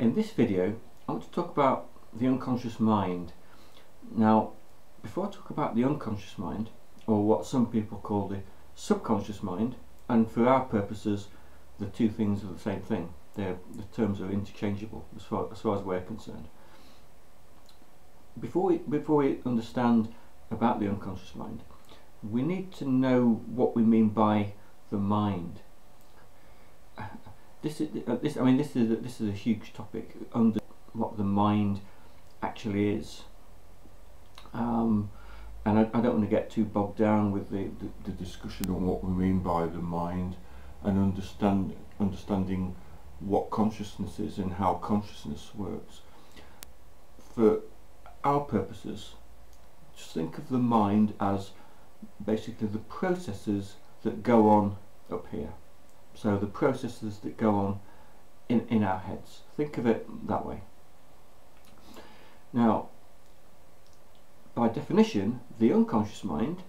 In this video I want to talk about the unconscious mind. Now, before I talk about the unconscious mind, or what some people call the subconscious mind, and for our purposes the two things are the same thing, the terms are interchangeable as far as we're concerned. Before we understand about the unconscious mind, we need to know what we mean by the mind. This is a huge topic, under what the mind actually is, and I don't want to get too bogged down with the discussion on what we mean by the mind, and understanding what consciousness is and how consciousness works. For our purposes, just think of the mind as basically the processes that go on up here. So the processes that go on in our heads. Think of it that way. Now, by definition, the unconscious mind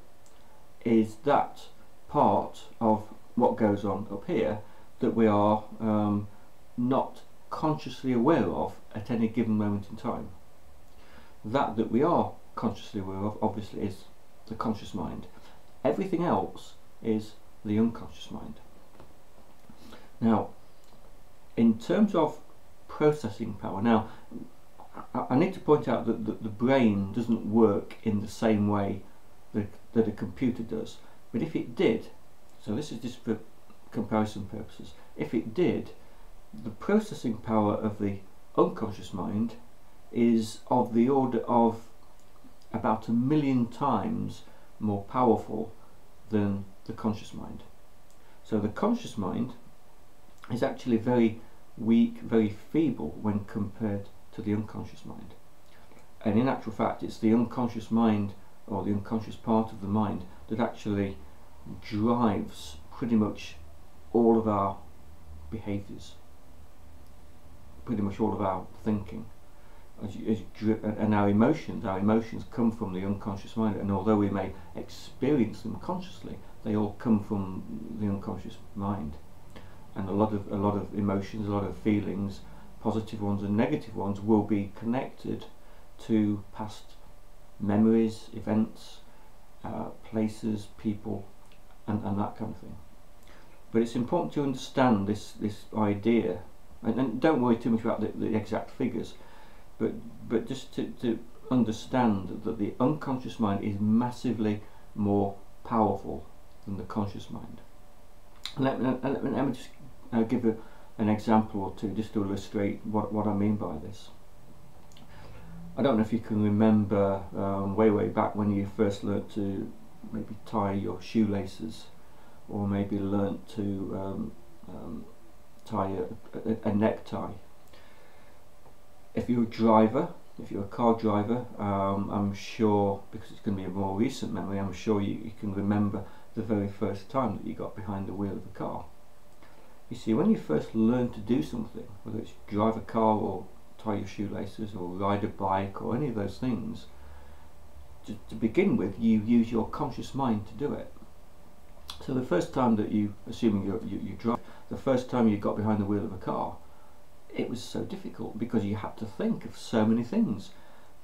is that part of what goes on up here that we are not consciously aware of at any given moment in time. That we are consciously aware of, obviously, is the conscious mind. Everything else is the unconscious mind. Now, in terms of processing power, now I need to point out that the brain doesn't work in the same way that a computer does. But if it did, so this is just for comparison purposes, if it did, the processing power of the unconscious mind is of the order of about 1,000,000 times more powerful than the conscious mind. So the conscious mind is actually very weak, very feeble when compared to the unconscious mind. And in actual fact, it's the unconscious mind, or the unconscious part of the mind, that actually drives pretty much all of our behaviours, pretty much all of our thinking, and our emotions. Our emotions come from the unconscious mind, and although we may experience them consciously, they all come from the unconscious mind. And a lot of emotions, a lot of feelings, positive ones and negative ones, will be connected to past memories, events, places, people, and that kind of thing. But it's important to understand this idea, and don't worry too much about the exact figures, but just to understand that the unconscious mind is massively more powerful than the conscious mind. Let me just give an example or two just to illustrate what I mean by this. I don't know if you can remember way back when you first learnt to maybe tie your shoelaces, or maybe learnt to tie a necktie. If you're a driver, if you're a car driver, I'm sure, because it's going to be a more recent memory, I'm sure you can remember the very first time that you got behind the wheel of a car. You see, when you first learn to do something, whether it's drive a car or tie your shoelaces or ride a bike or any of those things, to begin with, you use your conscious mind to do it. So the first time that you, assuming you drive, the first time you got behind the wheel of a car, it was so difficult because you had to think of so many things: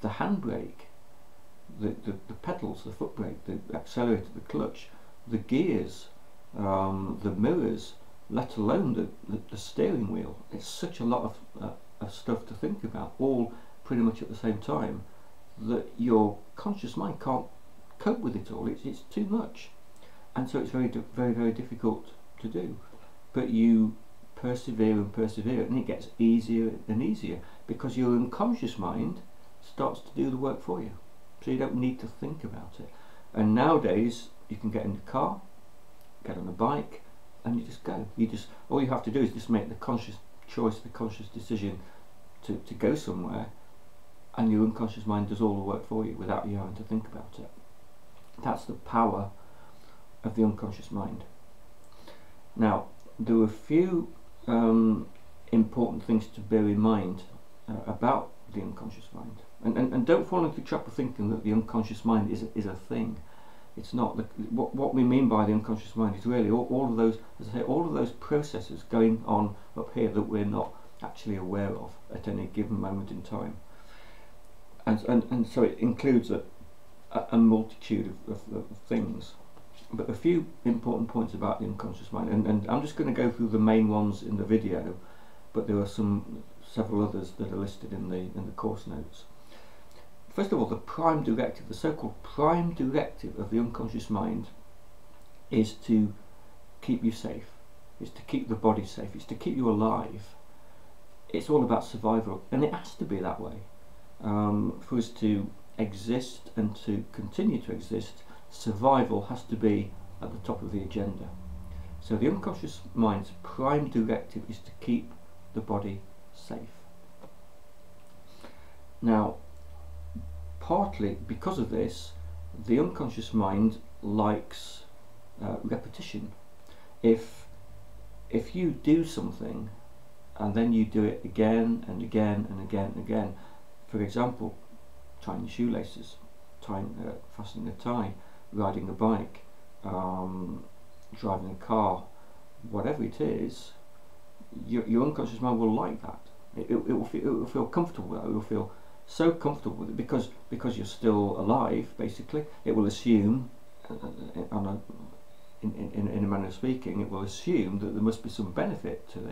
the handbrake, the pedals, the foot brake, the accelerator, the clutch, the gears, the mirrors, let alone the steering wheel. It's such a lot of stuff to think about, all pretty much at the same time, that your conscious mind can't cope with it all. It's too much, and so it's very difficult to do. But you persevere and persevere, and it gets easier and easier because your unconscious mind starts to do the work for you, so you don't need to think about it. And nowadays you can get in the car, get on a bike, and you just go. All you have to do is just make the conscious choice, the conscious decision to go somewhere, and your unconscious mind does all the work for you without you having to think about it. That's the power of the unconscious mind. Now, there are a few important things to bear in mind about the unconscious mind, and don't fall into the trap of thinking that the unconscious mind is a thing. It's not. What we mean by the unconscious mind is really all of those, as I say, all of those processes going on up here that we're not actually aware of at any given moment in time. And so it includes a multitude of things. But a few important points about the unconscious mind, and I'm just going to go through the main ones in the video, but there are several others that are listed in the course notes. First of all, the prime directive, the so-called prime directive of the unconscious mind, is to keep you safe. It's to keep the body safe. It's to keep you alive. It's all about survival, and it has to be that way. For us to exist and to continue to exist, survival has to be at the top of the agenda. So the unconscious mind's prime directive is to keep the body safe. Now, partly because of this, the unconscious mind likes repetition. If you do something and then you do it again and again and again and again, for example, tying your shoelaces, fastening a tie, riding a bike, driving a car, whatever it is, your unconscious mind will like that. It will feel comfortable. It will feel so comfortable with it because you're still alive. Basically, it will assume, in a manner of speaking, it will assume that there must be some benefit to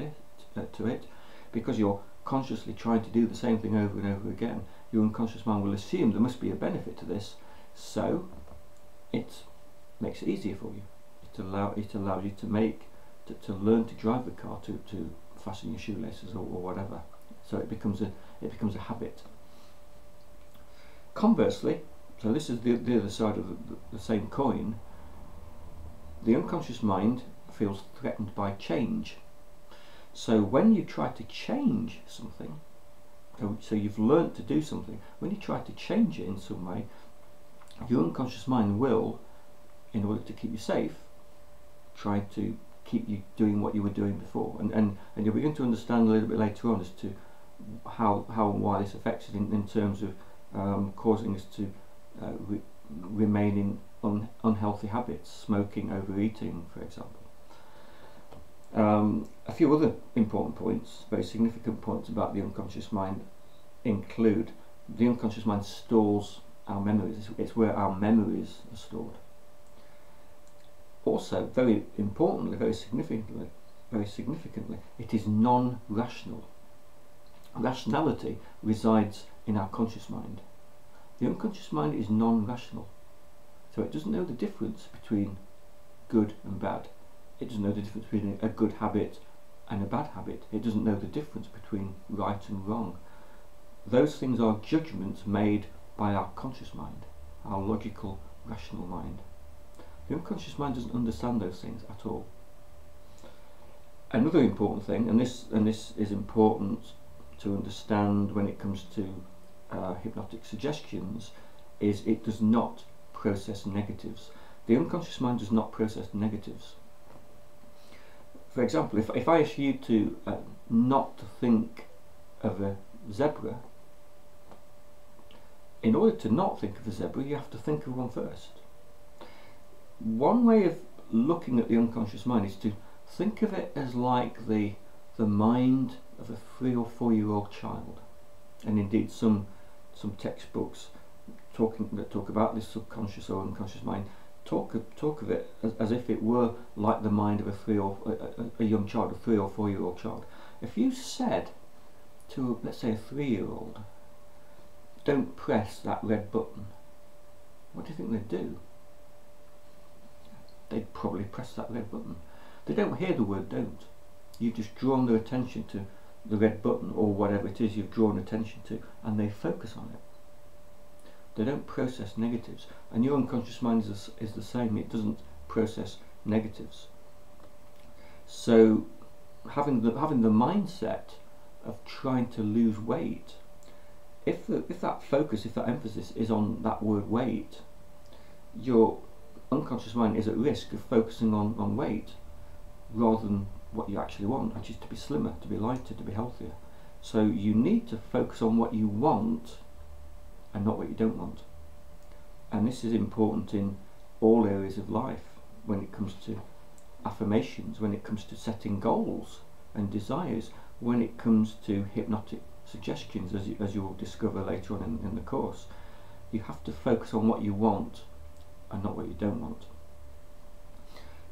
it, because you're consciously trying to do the same thing over and over again. Your unconscious mind will assume there must be a benefit to this, so it makes it easier for you. It allows you to learn to drive the car, to fasten your shoelaces or whatever. So it becomes a habit. Conversely, so this is the other side of the same coin. The unconscious mind feels threatened by change. So when you try to change something, so you've learnt to do something, when you try to change it in some way, your unconscious mind will, in order to keep you safe, try to keep you doing what you were doing before. And you'll begin to understand a little bit later on as to how and why this affects it in terms of causing us to remain in unhealthy habits, smoking, overeating, for example. A few other important points, very significant points about the unconscious mind include the unconscious mind stores our memories. It's where our memories are stored. Also, very importantly, very significantly, it is non-rational. Rationality resides in our conscious mind. The unconscious mind is non-rational, so it doesn't know the difference between good and bad. It doesn't know the difference between a good habit and a bad habit. It doesn't know the difference between right and wrong. Those things are judgments made by our conscious mind, our logical, rational mind. The unconscious mind doesn't understand those things at all. Another important thing, and this is important to understand when it comes to hypnotic suggestions, is it does not process negatives. The unconscious mind does not process negatives. For example, if I ask you to not to think of a zebra, in order to not think of a zebra, you have to think of one first. One way of looking at the unconscious mind is to think of it as like the mind of a 3 or 4 year old child, and indeed some textbooks that talk about this subconscious or unconscious mind talk of it as if it were like the mind of a young child, a 3 or 4 year old child. If you said to, let's say, a 3-year-old, don't press that red button, what do you think they'd do? They'd probably press that red button. They don't hear the word don't. You've just drawn their attention to the red button or whatever it is you've drawn attention to, and they focus on it. They don't process negatives, and your unconscious mind is the same. It doesn't process negatives. So having the mindset of trying to lose weight, if that focus, if that emphasis is on that word weight, your unconscious mind is at risk of focusing on weight rather than what you actually want, which is to be slimmer, to be lighter, to be healthier. So you need to focus on what you want and not what you don't want. And this is important in all areas of life, when it comes to affirmations, when it comes to setting goals and desires. when it comes to hypnotic suggestions, as you will discover later on in the course, you have to focus on what you want and not what you don't want.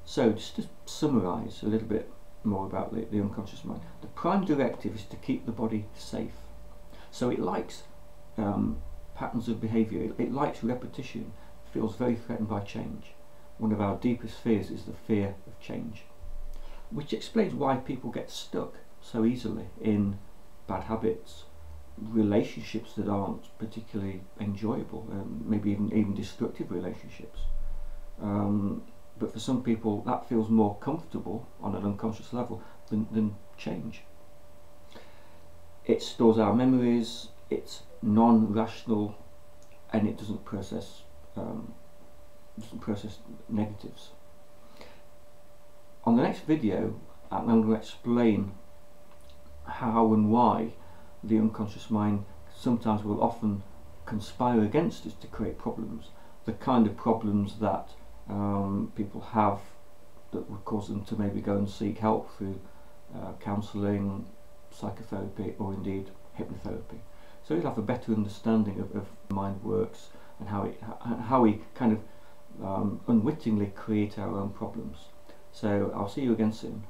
So just to summarise a little bit more about the unconscious mind, the prime directive is to keep the body safe. So it likes patterns of behaviour, it likes repetition, feels very threatened by change. One of our deepest fears is the fear of change, which explains why people get stuck so easily in bad habits, relationships that aren't particularly enjoyable, maybe even destructive relationships. But for some people that feels more comfortable on an unconscious level than change. It stores our memories, it's non-rational, and it doesn't process negatives. On the next video I'm going to explain how and why the unconscious mind sometimes will often conspire against us to create problems, the kind of problems that people have that would cause them to maybe go and seek help through counselling, psychotherapy, or indeed hypnotherapy. So you'll have a better understanding of the mind works and how we kind of unwittingly create our own problems. So I'll see you again soon.